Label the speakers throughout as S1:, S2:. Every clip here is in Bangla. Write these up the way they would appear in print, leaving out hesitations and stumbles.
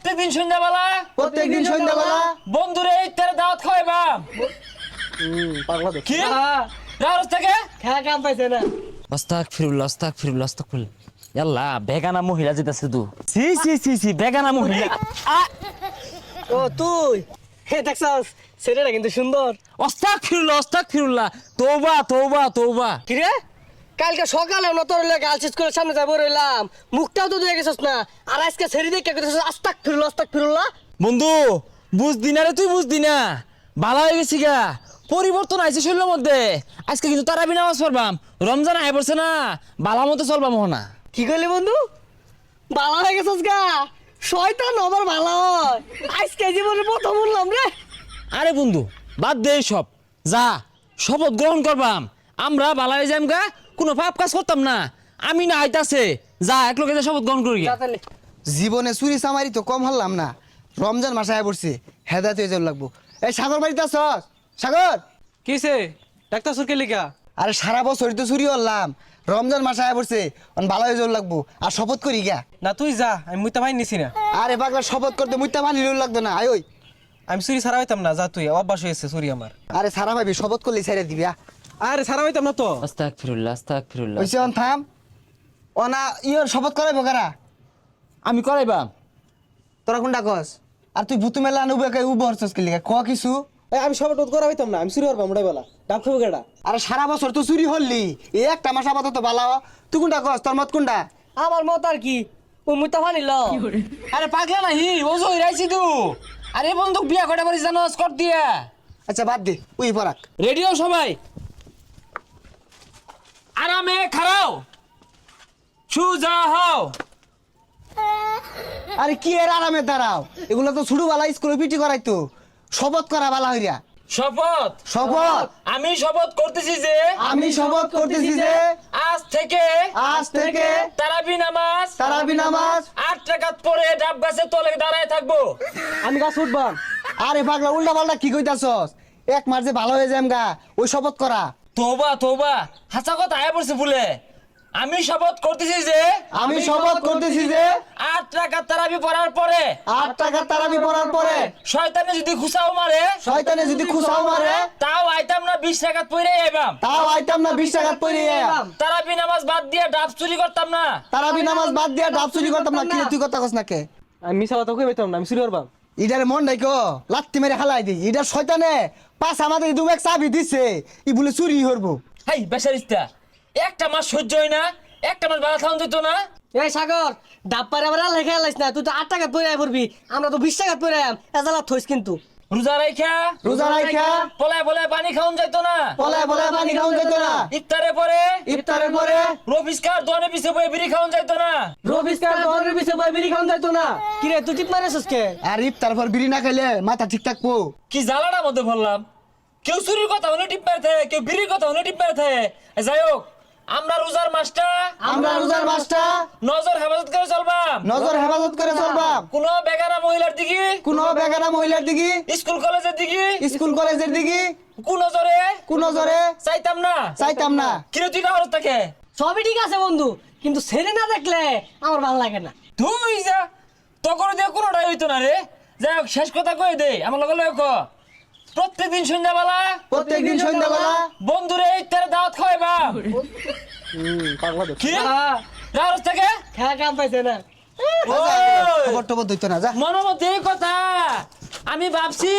S1: প্রত্যেকদিন সন্ধ্যাবেলা
S2: বন্ধুরে ইফতারে দাওয়াত খাওয়াইবাম।
S1: পাগলা দেখ
S2: কি রারস থেকে
S1: খেলা কাম পাইছে না
S2: আস্তাগফিরুল্লাহ আস্তাগফিরুল্লাহ আস্তাগফিরুল্লাহ। আল্লাহ বেগানা মহিলা যেতেছে তো সি সি সি সি বেগানা মহিলা।
S1: ও তুই হে দেখছস ছেলেটা কিন্তু সুন্দর
S2: আস্তাগফিরুল্লাহ আস্তাগফিরুল্লাহ। তওবা তওবা তওবা।
S1: কি রে কালকে সকালে না তোর গার্লস স্কুলের সামনে যাবো রইলাম মুখটাও তো দিয়ে গেছস না আর আজকে ছেড়ে দিয়ে কে করতেছস আস্তাগফিরুল্লাহ
S2: বন্ধু বুঝদি না রে, তুই বুঝদি না। ভালো হয়ে গেছি গা, পরিবর্তন আইছে শরীরের মধ্যে। আজকে কিন্তু তারাবি নামাজ পড়বাম, রমজান আয় পড়ছে না, বালা মতো চলবাম না।
S1: কি কইলি বন্ধু ভালো হয়ে গেছস গা শয়তান আবার ভালো হয় আজকে জীবনে প্রথম শুনলাম রে
S2: আরে বন্ধু বাদ দে সব, যা শপথ গ্রহণ করবাম। আমরা বালা হয়ে যাম গা, কোনো পাপ কাজ করতাম না। আমি না আইতাছে, যা এক লোকে শপথ গ্রহণ করি গা।
S1: তাহলে
S3: জীবনে চুরি চামারি তো কম হলাম না, রমজান মাসে আয় পড়ছে, হেদায়ত হয়ে যাওয়ার লাগবো। এই সাগর বাড়িতে আসস? সাগর,
S1: কিসে ডাক্তার সুরকে লিখা
S3: আরে সারা বছরই তো চুরি হলাম, রমজান মাসে আয় পড়ছে, ভালো হয়ে যাওয়ার লাগবো। আর শপথ করি গা।
S1: না তুই যা আমি মুইতা ভাই নিছি না
S3: আরে পাগলা, শপথ করতে মুইতা পানি লাগতো না। আয় ওই,
S1: আমি চুরি সারা হইতাম না যা তুই অভ্যাস হয়েছে চুরি আমার
S3: আরে সারা ভাবি শপথ করলে ছেড়ে দিবি।
S1: আরে সারা হইতাম না তো
S2: আস্তাগফিরুল্লাহ আস্তাগফিরুল্লাহ।
S3: ওইসে থাম, ও না ইয়র শপথ করাইবো কারা?
S2: আমি করাইবাম।
S3: তোরা কোনটা কস? আর তুই ভুতু মেলা উবে হরছস কি লিগা? ক কিছু?
S1: আমি সব টোট করা হইতাম না আমি চুরি করবাম ওটাই বলা ডাব খাবো কেডা
S3: আরে সারা বছর তো চুরি হলি, এই একটা মাস আপাতত ভালো। তুই কোনটা কস? তোর মত কোনটা?
S1: আমার মত আর কি ও মুইতা ভাই নিল
S2: আরে পাগলা নাহি, ও জই রাইছি তু। আরে বন্ধু বিয়া কটা পারিস জানোস কর দিয়া।
S3: আচ্ছা বাদ দে, উই পরাক।
S2: রেডিও সবাই আরামে খাড়াও, সুজা হও।
S3: আরে কি এর আরামে দাঁড়াও, এগুলো তো ছোট বেলা স্কুলে পিটি করাইতো। শপথ করা বালা হইরা।
S2: শপথ
S3: শপথ
S2: আমি শপথ করতেছি যে
S3: আমি শপথ করতেছি যে
S2: আজ থেকে তারাবি নামাজ
S3: তারাবি নামাজ
S2: 8 রাকাত পড়ে ডাব গাছের তলে দাঁড়ায় থাকবো।
S1: আমি গাছ উঠবাম
S3: আরে পাগলা উল্টা পাল্টা কি কইতাছস? এক মাস যে ভালো হয়ে যাম গা, ওই শপথ করা।
S2: তওবা তওবা, হাসা কথা আয়া পড়ছে বলে। আমি শপথ করতেছি যে
S3: আমি শপথ করতেছি যে
S2: 8 রাকাত তারাবি পড়ার পরে
S3: 8 টাকা তারাবি পড়ার পরে
S2: শয়তানে যদি খুসাও মারে,
S3: শয়তানে যদি খুশাও মারে,
S2: তাও আইতাম না 20 রাকাত পড়ে আইবাম।
S3: তাও আইতাম না 20 টাকা পড়ে।
S2: তারাবি নামাজ বাদ দিয়ে ডাব চুরি করতাম না।
S3: তারাবি নামাজ বাদ দিয়া ডাব চুরি করতাম না। কি রে, তুই কথা কস না কে?
S1: আমি মিছা কথা কই পাইতাম না আমি চুরি করবাম
S3: ইডারে মন নাই কো, লাত্তি মেরে হালাই দি। ইডা শয়তানে পাঁচ আমাদের দুমেক চাবি দিছে, ই বলে চুরি করবো।
S2: হেই বেচারিস্তা, একটা মাস সহ্য হয় না, একটা মাস ভালো খাওয়া যেত না।
S1: এই সাগর ডাব পারে আবার লেখা লাইছ না তুই তো 8 টাকা পড়ে আই পড়বি আমরা তো 20 টাকা পড়ে আম এজালা থইস কিন্তু
S2: রোজা রাইখা
S3: রোজা রাইখা
S2: পলায় পানি খাওয়া যাইতো না।
S3: পলায় পলায় পানি খাওয়া যেত না।
S2: ইফতারের পরে
S3: ইফতারের পরে
S2: রফিসকার দোকানে পিছে বই বিড়ি খাওয়া যাইতো না।
S1: রবিস্কার দরের পিছে বই বিড়ি খাওয়া যাইতো না কি রে তুই টিপ মারিছস কে
S3: আর ইফতার পর বিড়ি না খাইলে মাথা ঠিক থাকবো।
S2: কি জ্বালাটার মধ্যে বললাম, কেউ চুরির কথা হলে টিপ মারতে, কেউ বিড়ির কথা হলে টিপ মারতে। যাই হোক, আমরা রোজার মাসটা নজর হেফাজত করে চলবাম।
S3: নজর হেফাজত করে চলবাম।
S2: কোনো বেগানা মহিলার দিকে,
S3: কোন বেগানা মহিলার দিকে,
S2: স্কুল কলেজের দিকে,
S3: স্কুল কলেজের দিকে
S2: কোন নজরে চাইতাম না।
S3: চাইতাম না।
S2: কিরে তুই না হরত থাকে?
S1: সবই ঠিক আছে বন্ধু কিন্তু ছেলে না দেখলে আমার ভালো লাগে না
S2: তুই যা তো করে দিয়ে কোনোটাই হইতো না রে। যাই হোক, শেষ কথা কয়ে দে আমার লগে লগে। প্রত্যেকদিন
S3: প্রত্যেকদিন সন্ধ্যাবেলা
S2: বন্ধুরে ইফতারে দাওয়াত খাওয়াইবাম।
S1: পাগলা দেখ
S2: কি রারস থেকে
S1: খেলা কাম পাইছে না
S3: খবর টবর দইতো না। যা
S2: মনের মধ্যে এই কথা আমি ভাবছি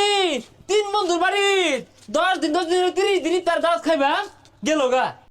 S2: 3 বন্ধুর বাড়ি 10 দিন 30 দিন ইফতার দাওয়াত খাইবাম, গেল গা।